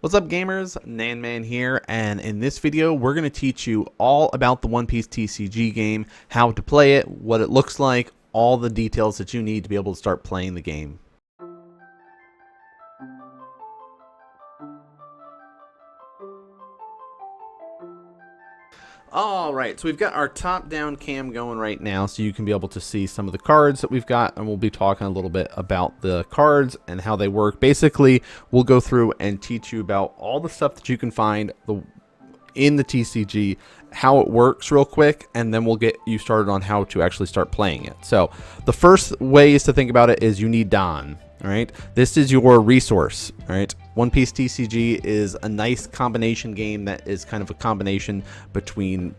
What's up, gamers? NanMan here, and in this video we're going to teach you all about the One Piece TCG game, how to play it, what it looks like, all the details that you need to be able to start playing the game. Alright, so we've got our top-down cam going right now, so you can be able to see some of the cards that we've got, and we'll be talking a little bit about the cards and how they work. Basically, we'll go through and teach you about all the stuff that you can find in the TCG, how it works real quick, and then we'll get you started on how to actually start playing it. So, the first ways to think about it is you need Don. All right, this is your resource. All right, One Piece TCG is a nice combination game that is kind of a combination between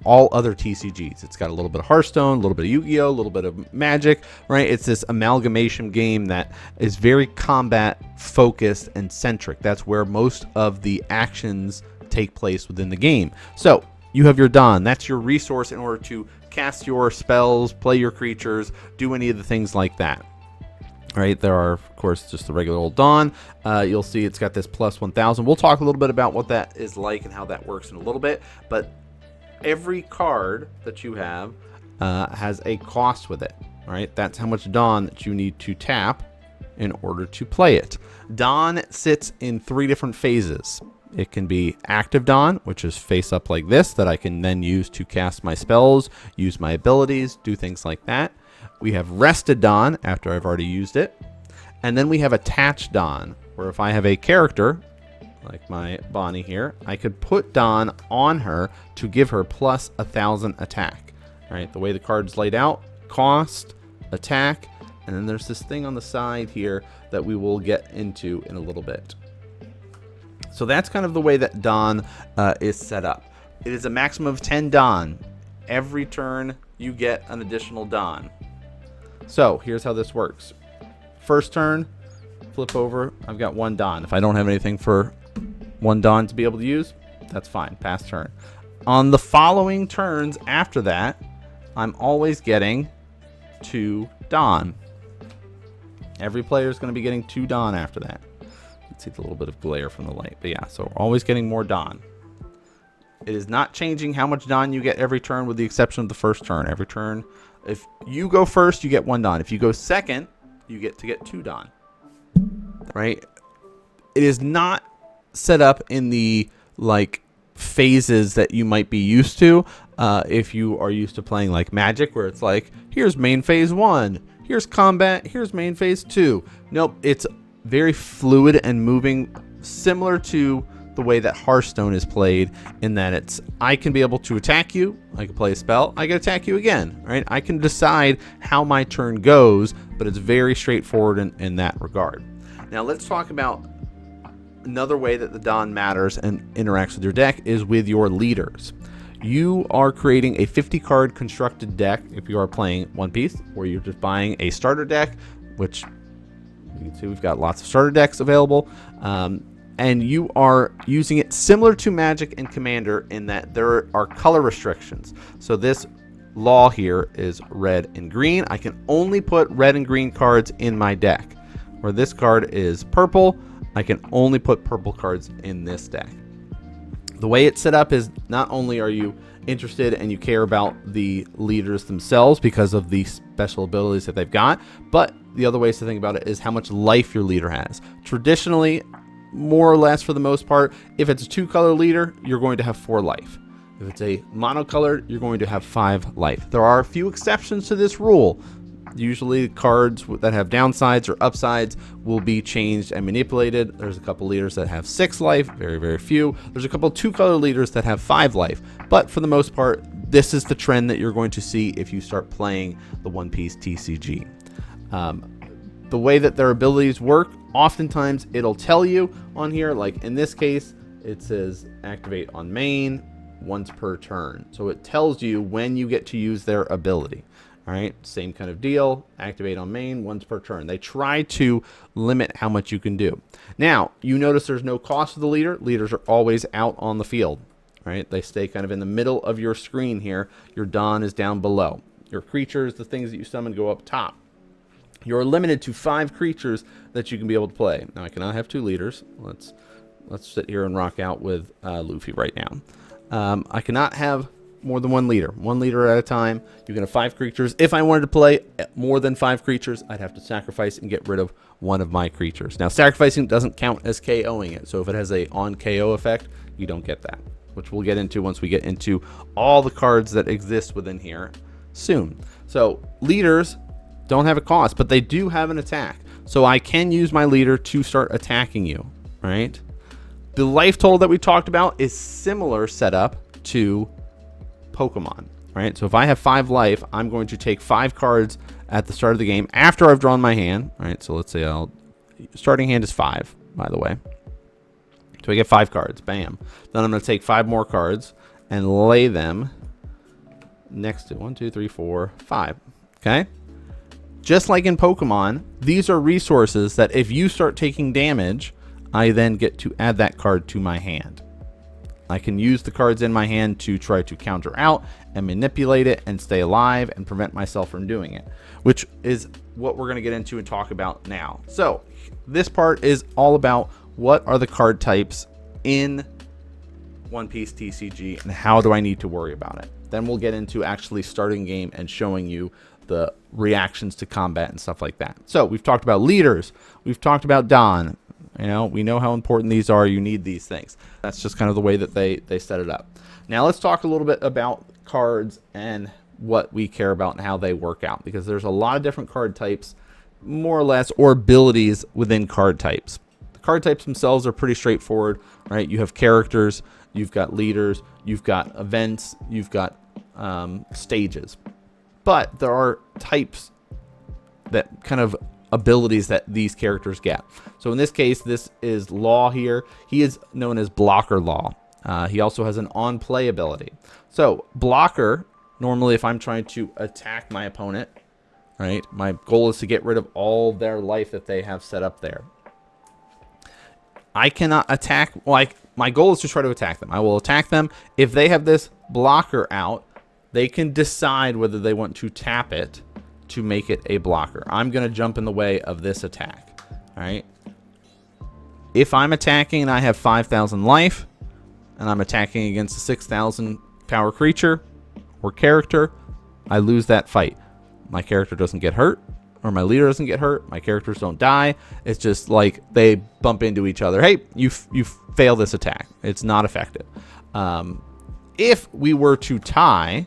all other TCGs. It's got a little bit of Hearthstone, a little bit of Yu-Gi-Oh, a little bit of Magic, right? It's this amalgamation game that is very combat focused and centric. That's where most of the actions take place within the game. So you have your Don. That's your resource in order to cast your spells, play your creatures, do any of the things like that. Right, there are, of course, just the regular old Dawn. You'll see it's got this plus 1,000. We'll talk a little bit about what that is like and how that works in a little bit. But every card that you have has a cost with it. Right, that's how much Dawn that you need to tap in order to play it. Dawn sits in 3 different phases. It can be active Dawn, which is face up like this, that I can then use to cast my spells, use my abilities, do things like that. We have rested Dawn after I've already used it. And then we have attached Dawn, where if I have a character, like my Bonnie here, I could put Dawn on her to give her plus 1,000 attack. All right, the way the card's laid out, cost, attack, and then there's this thing on the side here that we will get into in a little bit. So that's kind of the way that Dawn is set up. It is a maximum of 10 Dawn. Every turn you get an additional Dawn. So here's how this works. First turn, flip over, I've got 1 Dawn. If I don't have anything for 1 Dawn to be able to use, that's fine, pass turn. On the following turns after that, I'm always getting 2 Dawn. Every player is going to be getting 2 Dawn after that. You can see a little bit of glare from the light, but yeah, so we're always getting more Dawn. It is not changing how much Dawn you get every turn with the exception of the first turn. Every turn, if you go first, you get 1 Dawn. If you go second, you get to get 2 Dawn. Right? It is not set up in the like phases that you might be used to if you are used to playing like Magic, where it's like, here's main phase 1, here's combat, here's main phase 2. Nope, it's very fluid and moving, similar to the way that Hearthstone is played, in that it's, I can be able to attack you, I can play a spell, I can attack you again, right? I can decide how my turn goes, but it's very straightforward in that regard. Now let's talk about another way that the Dawn matters and interacts with your deck is with your leaders. You are creating a 50 card constructed deck if you are playing One Piece, or you're just buying a starter deck, which you can see we've got lots of starter decks available. And you are using it similar to Magic and Commander in that there are color restrictions. So this law here is red and green. I can only put red and green cards in my deck. Where this card is purple, I can only put purple cards in this deck. The way it's set up is not only are you interested and you care about the leaders themselves because of the special abilities that they've got, but the other ways to think about it is how much life your leader has. Traditionally, more or less for the most part, if it's a 2-color leader, you're going to have 4 life. If it's a monocolored, you're going to have 5 life. There are a few exceptions to this rule. Usually cards that have downsides or upsides will be changed and manipulated. There's a couple leaders that have 6 life, very, very few. There's a couple 2-color leaders that have 5 life. But for the most part, this is the trend that you're going to see if you start playing the One Piece TCG. The way that their abilities work, oftentimes it'll tell you on here, like in this case, it says activate on main once per turn. So it tells you when you get to use their ability. All right, same kind of deal, activate on main once per turn. They try to limit how much you can do. Now, you notice there's no cost to the leader. Leaders are always out on the field, right? They stay kind of in the middle of your screen here. Your Dawn is down below. Your creatures, the things that you summon, go up top. You're limited to 5 creatures that you can be able to play. Now, I cannot have 2 leaders. Let's let's sit here and rock out with Luffy right now. I cannot have more than one leader at a time. You can have 5 creatures. If I wanted to play more than 5 creatures, I'd have to sacrifice and get rid of one of my creatures. Now, sacrificing doesn't count as KOing it, so if it has a on KO effect, you don't get that, which we'll get into once we get into all the cards that exist within here soon. So leaders don't have a cost, but they do have an attack. So I can use my leader to start attacking you, right? The life total that we talked about is similar setup to Pokemon, right? So if I have 5 life, I'm going to take 5 cards at the start of the game after I've drawn my hand, right? So let's say starting hand is 5, by the way. So I get 5 cards, bam. Then I'm going to take 5 more cards and lay them next to 1, 2, 3, 4, 5. Okay? Just like in Pokemon, these are resources that if you start taking damage, I then get to add that card to my hand. I can use the cards in my hand to try to counter out and manipulate it and stay alive and prevent myself from doing it, which is what we're going to get into and talk about now. So this part is all about what are the card types in One Piece TCG and how do I need to worry about it. Then we'll get into actually starting game and showing you the reactions to combat and stuff like that. So we've talked about leaders. We've talked about Don. You know, we know how important these are. You need these things. That's just kind of the way that they set it up. Now let's talk a little bit about cards and what we care about and how they work out, because there's a lot of different card types, more or less, or abilities within card types. The card types themselves are pretty straightforward, right? You have characters, you've got leaders, you've got events, you've got stages. But there are types that kind of abilities that these characters get. So in this case, this is Law here. He is known as Blocker Law. He also has an on-play ability. So Blocker, normally if I'm trying to attack my opponent, right, my goal is to get rid of all their life that they have set up there. I cannot attack, like, my goal is to try to attack them. I will attack them. If they have this blocker out, they can decide whether they want to tap it to make it a blocker. I'm going to jump in the way of this attack. All right. If I'm attacking and I have 5,000 life and I'm attacking against a 6,000 power creature or character, I lose that fight. My character doesn't get hurt, or my leader doesn't get hurt. My characters don't die. It's just like they bump into each other. Hey, you fail this attack. It's not effective. If we were to tie,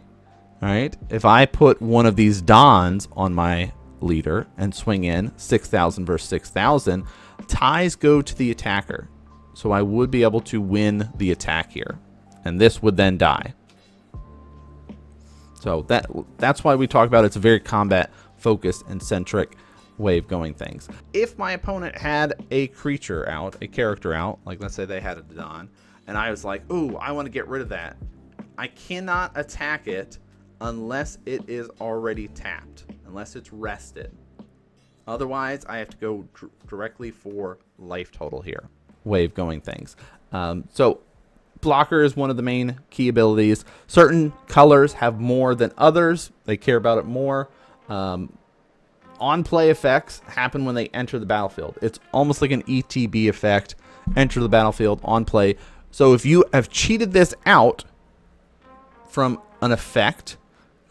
right, if I put one of these Dons on my leader and swing in 6,000 versus 6,000, ties go to the attacker. So I would be able to win the attack here, and this would then die. So that's why we talk about it's a very combat focused and centric way of going things. If my opponent had a creature out, a character out, like let's say they had a Don, and I was like, ooh, I want to get rid of that, I cannot attack it unless it is already tapped, unless it's rested. Otherwise, I have to go directly for life total here. Way of going things. So blocker is one of the main key abilities. Certain colors have more than others. They care about it more. On-play effects happen when they enter the battlefield. It's almost like an ETB effect. Enter the battlefield, on play. So if you have cheated this out from an effect,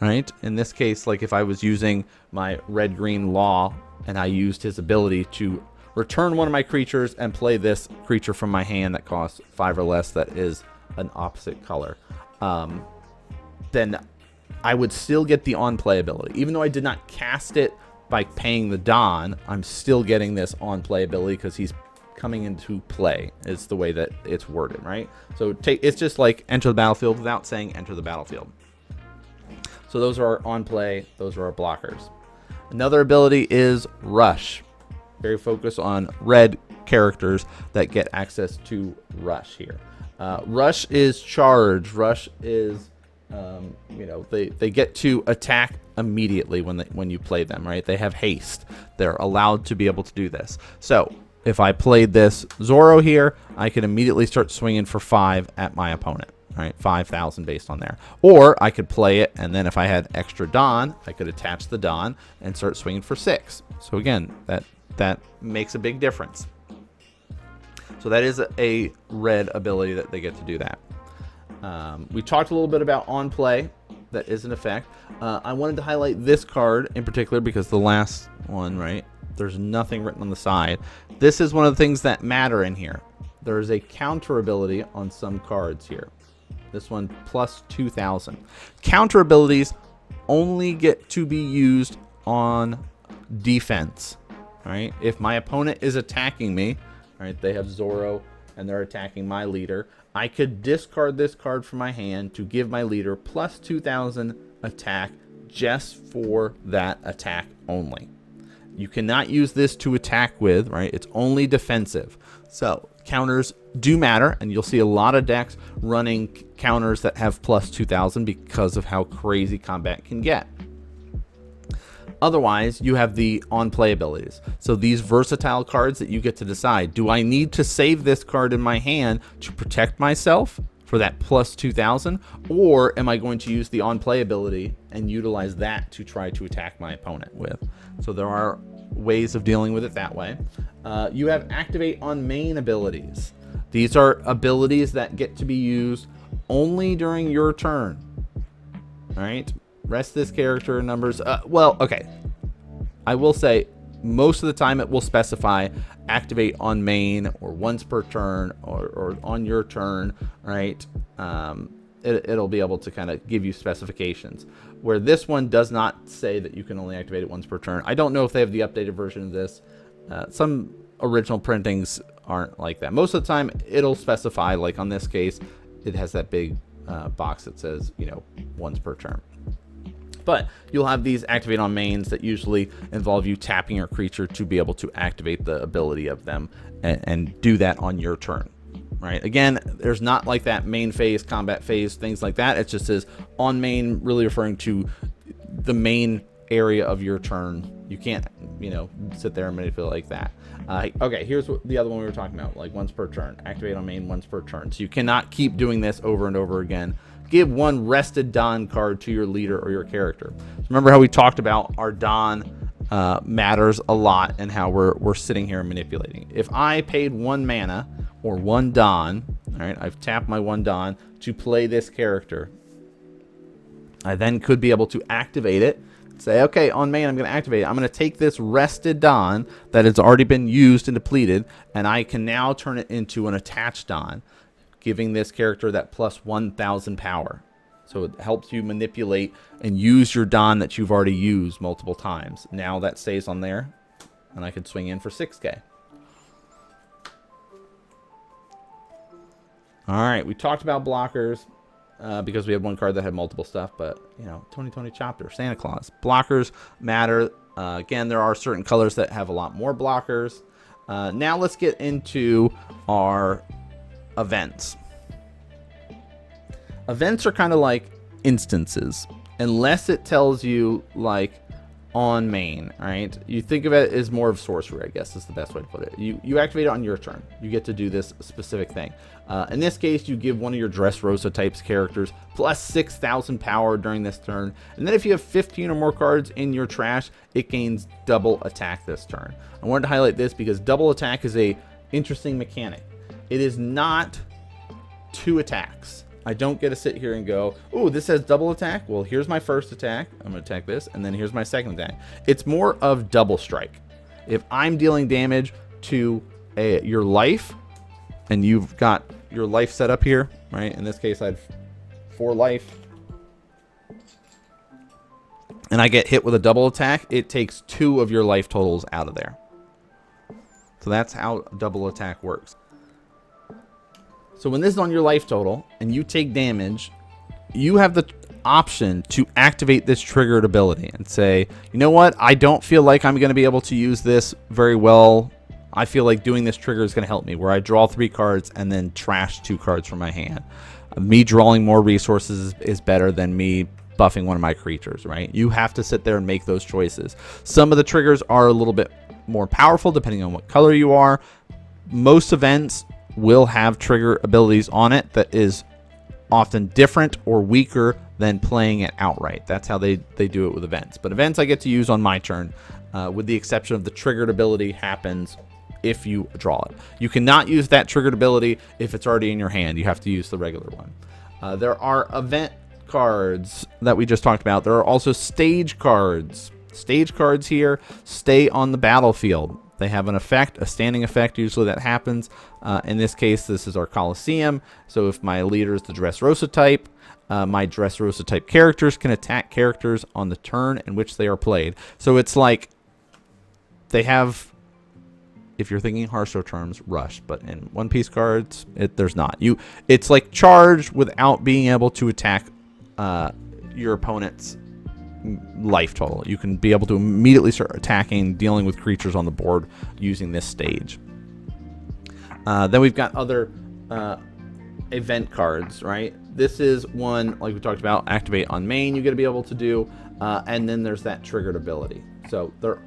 right? In this case, like if I was using my red-green Law and I used his ability to return one of my creatures and play this creature from my hand that costs 5 or less that is an opposite color, then I would still get the on-play ability. Even though I did not cast it by paying the Don, I'm still getting this on-play ability because he's coming into play, is the way that it's worded, right? So it's just like enter the battlefield without saying enter the battlefield. So those are our on-play, those are our blockers. Another ability is Rush. Very focused on red characters that get access to Rush here. Rush is charge. Rush is, they get to attack immediately when you play them, right? They have haste. They're allowed to be able to do this. So if I played this Zoro here, I could immediately start swinging for 5 at my opponent, right? 5,000 based on there. Or I could play it, and then if I had extra Don, I could attach the Don and start swinging for 6. So again, that makes a big difference. So that is a red ability that they get to do that. We talked a little bit about on play. That is an effect. I wanted to highlight this card in particular because the last one, right? There's nothing written on the side. This is one of the things that matter in here. There is a counter ability on some cards here. This one plus 2,000. Counter abilities only get to be used on defense. All right. If my opponent is attacking me, all right, they have Zoro and they're attacking my leader, I could discard this card from my hand to give my leader plus 2,000 attack just for that attack only. You cannot use this to attack with, right? It's only defensive. So counters do matter, and you'll see a lot of decks running counters that have plus 2,000 because of how crazy combat can get. Otherwise, you have the on-play abilities. So these versatile cards that you get to decide, do I need to save this card in my hand to protect myself for that plus 2,000, or am I going to use the on-play ability and utilize that to try to attack my opponent with? So there are ways of dealing with it that way. You have activate on main abilities. These are abilities that get to be used only during your turn. All right. Rest this character numbers. Well, okay. I will say most of the time it will specify activate on main or once per turn or on your turn, right? It'll be able to kind of give you specifications, where this one does not say that you can only activate it once per turn. I don't know if they have the updated version of this. Some original printings aren't like that. Most of the time it'll specify, like on this case, it has that big box that says, you know, once per turn. But you'll have these activate on mains that usually involve you tapping your creature to be able to activate the ability of them and do that on your turn, right? Again, there's not like that main phase, combat phase, things like that. It just says on main, really referring to the main area of your turn. You can't, you know, sit there and manipulate like that. Okay, here's the other one we were talking about, like once per turn. Activate on main once per turn. So you cannot keep doing this over and over again. Give one rested Don card to your leader or your character. So remember how we talked about our Don matters a lot and how we're sitting here and manipulating. If I paid 1 mana or 1 Don, all right, I've tapped my 1 Don to play this character. I then could be able to activate it. Say, okay, on main, I'm going to activate it. I'm going to take this rested Don that has already been used and depleted, and I can now turn it into an attached Don, giving this character that plus 1,000 power. So it helps you manipulate and use your Don that you've already used multiple times. Now that stays on there, and I can swing in for 6K. All right, we talked about blockers. Because we had one card that had multiple stuff, but you know, 2020 chapter, Santa Claus. Blockers matter. Again, there are certain colors that have a lot more blockers. Now let's get into our events. Events are kind of like instances, unless it tells you like on main, right? You think of it as more of sorcery, I guess is the best way to put it. You activate it on your turn. You get to do this specific thing. In this case, you give one of your Dressrosa types characters plus 6,000 power during this turn. And then if you have 15 or more cards in your trash, it gains double attack this turn. I wanted to highlight this because double attack is a interesting mechanic. It is not 2 attacks. I don't get to sit here and go, oh, this has double attack. Well, here's my first attack. I'm going to attack this. And then here's my second attack. It's more of double strike. If I'm dealing damage to your life, and you've got your life set up here, right? In this case, I had 4 life. And I get hit with a double attack. It takes 2 of your life totals out of there. So that's how double attack works. So when this is on your life total and you take damage, you have the option to activate this triggered ability and say, you know what? I don't feel like I'm going to be able to use this very well. I feel like doing this trigger is going to help me, where I draw 3 cards and then trash 2 cards from my hand. Me drawing more resources is better than me buffing one of my creatures, right? You have to sit there and make those choices. Some of the triggers are a little bit more powerful depending on what color you are. Most events will have trigger abilities on it that is often different or weaker than playing it outright. That's how they do it with events. But events I get to use on my turn, with the exception of the triggered ability happens if you draw it. You cannot use that triggered ability if it's already in your hand. You have to use the regular one. There are event cards that we just talked about. There are also stage cards. Stage cards here stay on the battlefield. They have an effect, a standing effect usually that happens. In this case, this is our Coliseum. So if my leader is the Dressrosa type, my Dressrosa type characters can attack characters on the turn in which they are played. So it's like they have, if you're thinking Hearthstone terms, rush, but in One Piece cards, there's not. It's like charged without being able to attack your opponent's life total. You can be able to immediately start attacking, dealing with creatures on the board using this stage. Then we've got other event cards, right? This is one, like we talked about, activate on main, you got to be able to do, and then there's that triggered ability. So there,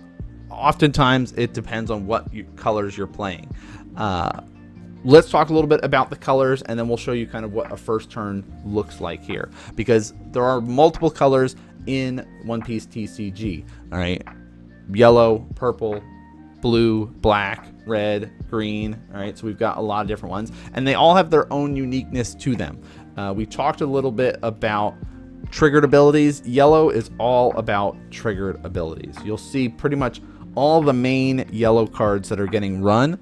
oftentimes it depends on what colors you're playing. Let's talk a little bit about the colors, and then we'll show you kind of what a first turn looks like here, because there are multiple colors in One Piece TCG. All right, yellow, purple, blue, black, red, green. All right, so we've got a lot of different ones, and they all have their own uniqueness to them. We talked a little bit about triggered abilities. Yellow is all about triggered abilities. You'll see pretty much all the main yellow cards that are getting run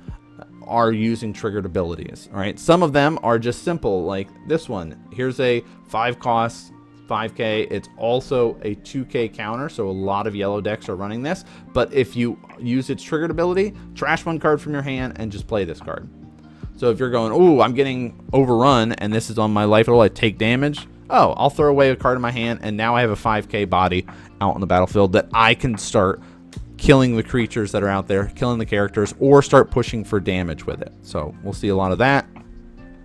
are using triggered abilities. All right, some of them are just simple, like this one. Here's a 5 cost 5k. It's also a 2k counter, so a lot of yellow decks are running this. But if you use its triggered ability, trash 1 card from your hand and just play this card. So if you're going, ooh, I'm getting overrun and this is on my life total, I take damage. Oh, I'll throw away a card in my hand, and now I have a 5k body out on the battlefield that I can start killing the creatures that are out there, killing the characters, or start pushing for damage with it. So we'll see a lot of that.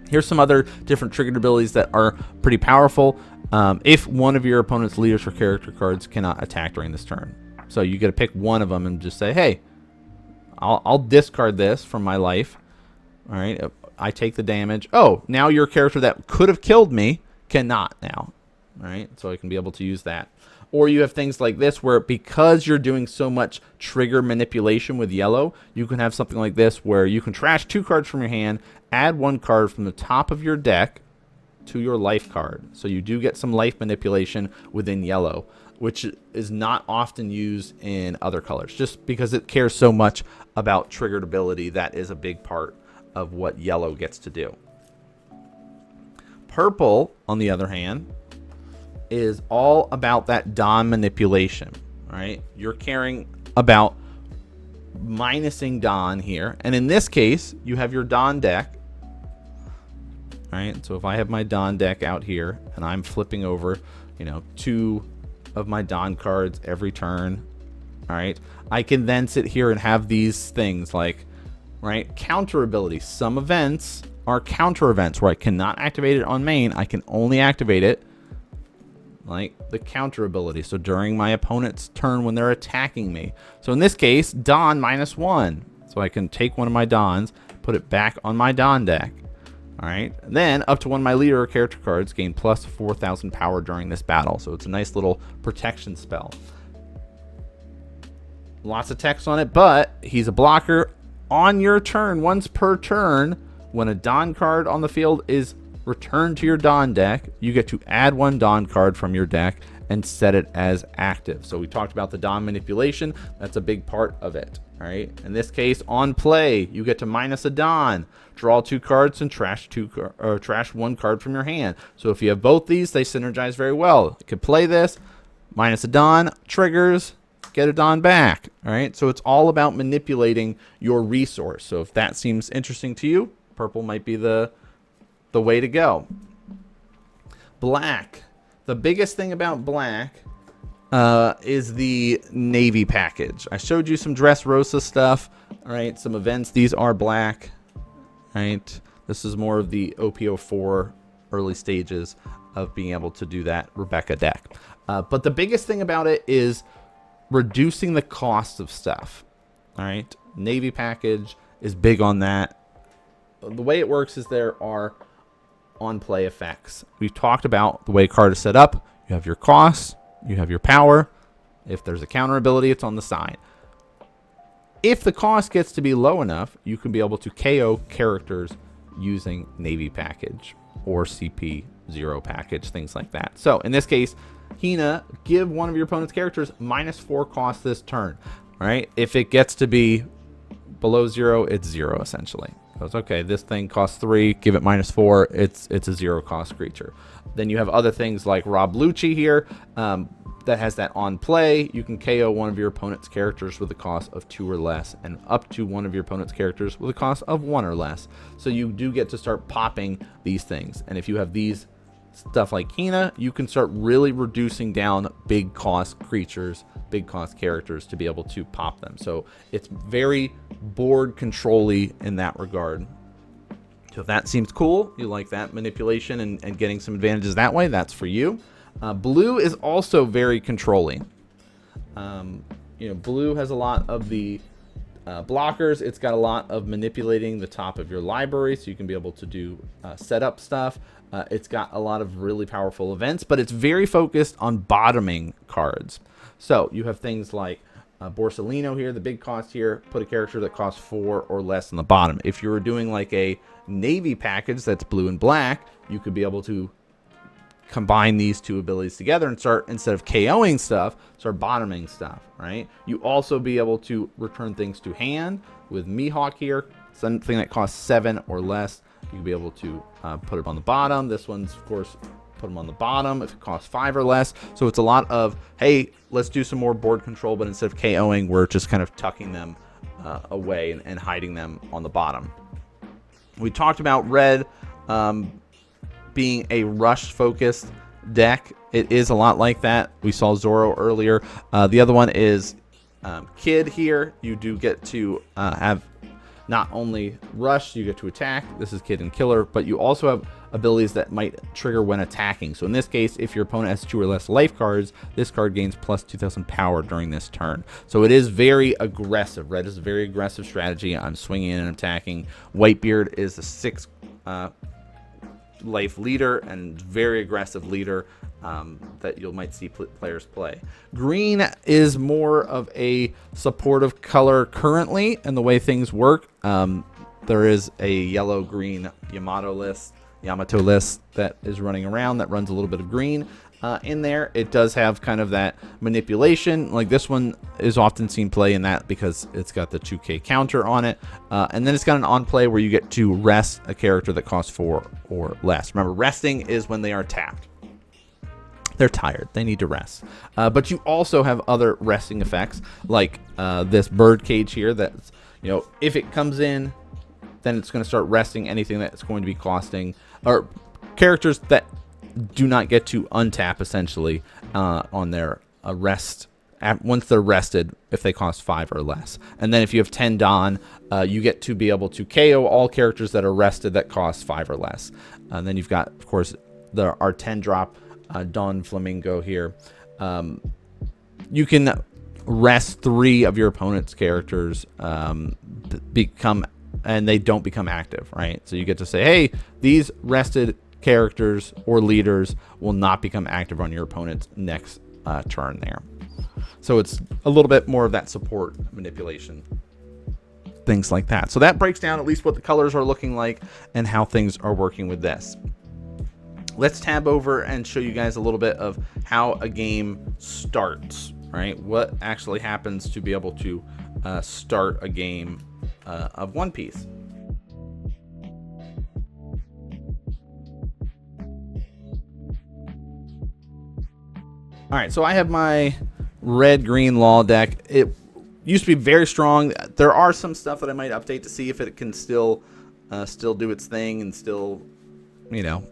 Here's some other different triggered abilities that are pretty powerful. If one of your opponent's leaders or character cards cannot attack during this turn. So you get to pick one of them and just say, hey, I'll discard this from my life. All right, I take the damage. Oh, now your character that could have killed me cannot now. All right, so I can be able to use that. Or you have things like this where, because you're doing so much trigger manipulation with yellow, you can have something like this where you can trash 2 cards from your hand, add 1 card from the top of your deck to your life card. So you do get some life manipulation within yellow, which is not often used in other colors, just because it cares so much about triggered ability. That is a big part of what yellow gets to do. Purple, on the other hand, is all about that Dawn manipulation. Right? You're caring about minusing Dawn here, and in this case you have your Dawn deck. Right? So if I have my Dawn deck out here and I'm flipping over, 2 of my Dawn cards every turn, all right, I can then sit here and have these things like, right, counter abilities. Some events are counter events where I cannot activate it on main. I can only activate it like the counter ability. So during my opponent's turn when they're attacking me. So in this case, Dawn -1. So I can take one of my Dawns, put it back on my Dawn deck. All right, and then up to one of my leader or character cards gain plus 4,000 power during this battle. So it's a nice little protection spell. Lots of text on it, but he's a blocker. On your turn, once per turn, when a Dawn card on the field is returned to your Dawn deck, you get to add 1 Dawn card from your deck and set it as active. So we talked about the Dawn manipulation. That's a big part of it. All right. In this case, on play, you get to minus a Dawn, draw 2 cards, and trash 1 card from your hand. So if you have both these, they synergize very well. You could play this, minus a Dawn, triggers, get a Dawn back. All right. So it's all about manipulating your resource. So if that seems interesting to you, purple might be the way to go. Black. The biggest thing about black is the navy package. I showed you some Dressrosa stuff. All right, some events. These are black. Right. This is more of the OP04 early stages of being able to do that Rebecca deck. But the biggest thing about it is reducing the cost of stuff. All right. Navy package is big on that. The way it works is there are on-play effects. We've talked about the way a card is set up. You have your cost, you have your power. If there's a counter ability, it's on the side. if the cost gets to be low enough, you can be able to KO characters using Navy package or CP0 package, things like that. So in this case, Hina, give one of your opponent's characters -4 cost this turn. All right, if it gets to be below 0, it's 0 essentially. Goes, okay, this thing costs 3, give it -4, it's a 0 cost creature. Then you have other things like Rob Lucci here, that has that on play. You can KO one of your opponent's characters with a cost of 2 or less, and up to one of your opponent's characters with a cost of 1 or less. So you do get to start popping these things. And if you have these stuff like Hina, you can start really reducing down big cost creatures, big cost characters to be able to pop them. So it's very board control-y in that regard. So if that seems cool, you like that manipulation and getting some advantages that way, that's for you. Blue is also very controlling. You know, blue has a lot of the blockers. It's got a lot of manipulating the top of your library, so you can be able to do setup stuff. It's got a lot of really powerful events, but it's very focused on bottoming cards. So you have things like Borsellino here, the big cost here, put a character that costs 4 or less on the bottom. If you were doing like a Navy package that's blue and black, you could be able to combine these two abilities together and start, instead of KOing stuff, start bottoming stuff, right? You also be able to return things to hand with Mihawk here, something that costs 7 or less. You can be able to put it on the bottom. This one's, of course, put them on the bottom if it costs 5 or less. So it's a lot of, hey, let's do some more board control, but instead of KOing, we're just kind of tucking them away and hiding them on the bottom. We talked about red being a rush-focused deck. It is a lot like that. We saw Zoro earlier. The other one is Kid here. You do get to have not only rush, you get to attack. This is Kid and Killer, but you also have abilities that might trigger when attacking. So in this case, if your opponent has 2 or less life cards, this card gains plus 2,000 power during this turn. So it is very aggressive. Red is a very aggressive strategy on swinging in and attacking. Whitebeard is a 6 life leader and very aggressive leader that you might see players play. Green is more of a supportive color currently and the way things work. There is a yellow-green Yamato list that is running around that runs a little bit of green in there. It does have kind of that manipulation. Like this one is often seen play in that because it's got the 2K counter on it. And then it's got an on play where you get to rest a character that costs 4 or less. Remember, resting is when they are tapped. They're tired. They need to rest. But you also have other resting effects like this bird cage here that's, you know, if it comes in, then it's going to start resting anything that's going to be costing, or characters that do not get to untap essentially on their rest once they're rested if they cost 5 or less. And then if you have 10 Dawn, you get to be able to KO all characters that are rested that cost 5 or less. And then you've got, of course, our 10 drop Dawn Flamingo here. You can rest 3 of your opponent's characters and they don't become active, right? So you get to say, hey, these rested characters or leaders will not become active on your opponent's next turn there. So it's a little bit more of that support manipulation, things like that. So that breaks down at least what the colors are looking like and how things are working with this. Let's tab over and show you guys a little bit of how a game starts, right? What actually happens to be able to start a game of One Piece. All right, so I have my red-green law deck. It used to be very strong. There are some stuff that I might update to see if it can still do its thing and still, you know,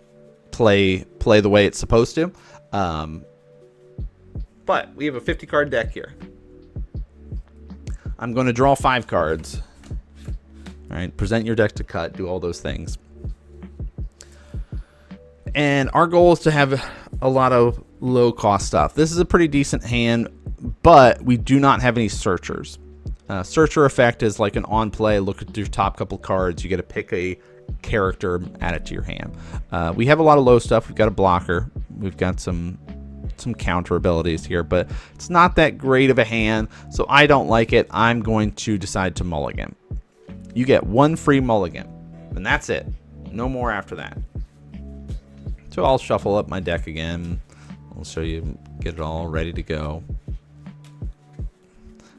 play the way it's supposed to. But we have a 50-card deck here. I'm going to draw 5 cards. All right, present your deck to cut, do all those things. And our goal is to have a lot of low-cost stuff. This is a pretty decent hand, but we do not have any searchers. Searcher effect is like an on-play, look at your top couple cards, you get to pick a character, add it to your hand. We have a lot of low stuff. We've got a blocker. We've got some some counter abilities here, but it's not that great of a hand, so I don't like it. I'm going to decide to mulligan. You get one free mulligan, and that's it. No more after that. So I'll shuffle up my deck again. I'll show you, get it all ready to go.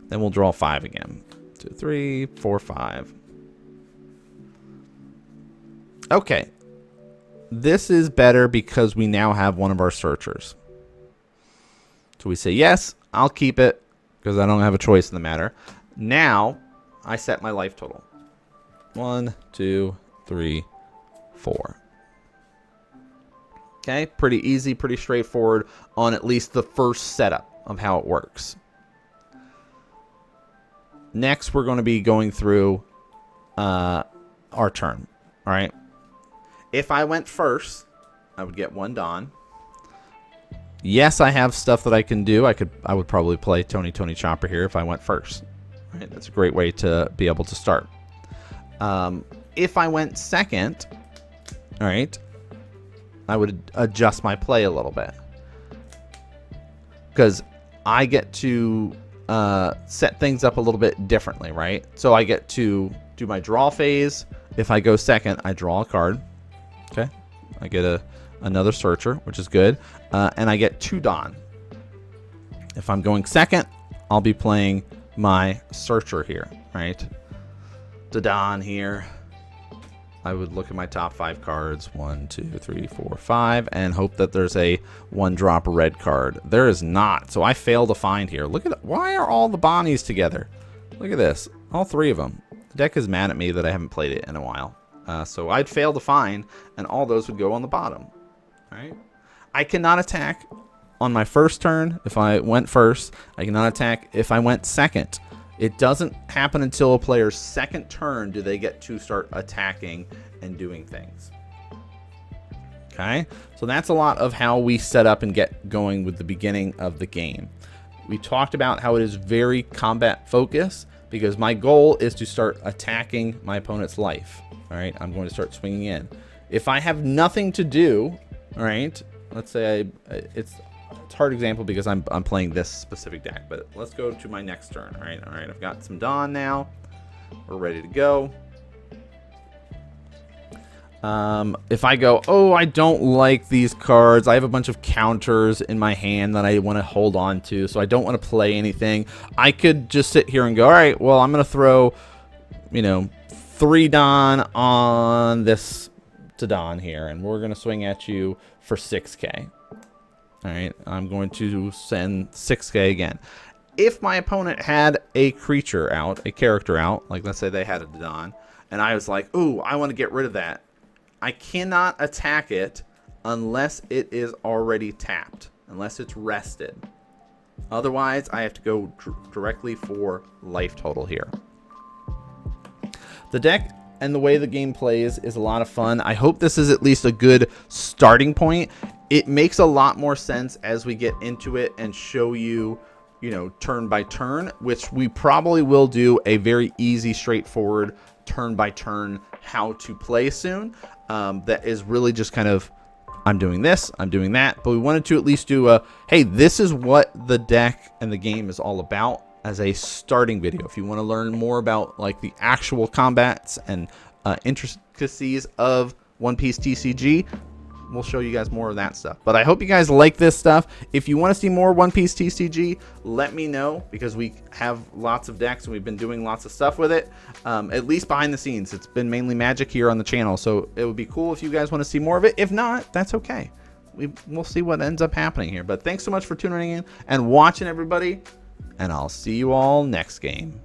Then we'll draw 5 again. 2, 3, 4, 5. Okay. This is better because we now have one of our searchers. So we say, yes, I'll keep it because I don't have a choice in the matter. Now, I set my life total. 1, 2, 3, 4. Okay, pretty easy, pretty straightforward on at least the first setup of how it works. Next, we're going to be going through our turn. All right. If I went first, I would get 1 Don. Yes, I have stuff that I can do. I would probably play Tony Chopper here if I went first. All right, that's a great way to be able to start. If I went second, all right, I would adjust my play a little bit because I get to set things up a little bit differently, right? So I get to do my draw phase. If I go second, I draw a card. Okay, I get another searcher, which is good, and I get 2 Don. If I'm going second, I'll be playing my searcher here, right? The Don here. I would look at my top 5 cards, 1, 2, 3, 4, 5, and hope that there's a 1-drop red card. There is not, so I fail to find here. Look at why are all the Bonnies together? Look at this, all 3 of them. The deck is mad at me that I haven't played it in a while. So I'd fail to find, and all those would go on the bottom. All right. I cannot attack on my first turn if I went first. I cannot attack if I went second. It doesn't happen until a player's second turn do they get to start attacking and doing things. Okay, so that's a lot of how we set up and get going with the beginning of the game. We talked about how it is very combat focused because my goal is to start attacking my opponent's life. All right, I'm going to start swinging in. If I have nothing to do, all right, let's say it's a hard example because I'm playing this specific deck, but let's go to my next turn. All right, I've got some Dawn now. We're ready to go. If I go, oh, I don't like these cards. I have a bunch of counters in my hand that I want to hold on to, so I don't want to play anything. I could just sit here and go, all right, well, I'm going to throw, 3 Dawn on this to Dawn here, and we're going to swing at you for 6K. All right, I'm going to send 6K again. If my opponent had a creature out, a character out, like let's say they had a Dawn, and I was like, ooh, I want to get rid of that. I cannot attack it unless it is already tapped, unless it's rested. Otherwise, I have to go directly for life total here. The deck and the way the game plays is a lot of fun. I hope this is at least a good starting point. It makes a lot more sense as we get into it and show you, turn by turn, which we probably will do a very easy, straightforward turn by turn how to play soon. That is really just kind of, I'm doing this, I'm doing that, but we wanted to at least do a, hey, this is what the deck and the game is all about as a starting video. If you want to learn more about like the actual combats and intricacies of One Piece TCG, we'll show you guys more of that stuff. But I hope you guys like this stuff. If you want to see more One Piece TCG, let me know, because we have lots of decks and we've been doing lots of stuff with it. At least behind the scenes, it's been mainly Magic here on the channel, so it would be cool if you guys want to see more of it. If not, that's okay. We'll see what ends up happening here. But thanks so much for tuning in and watching, everybody, and I'll see you all next game.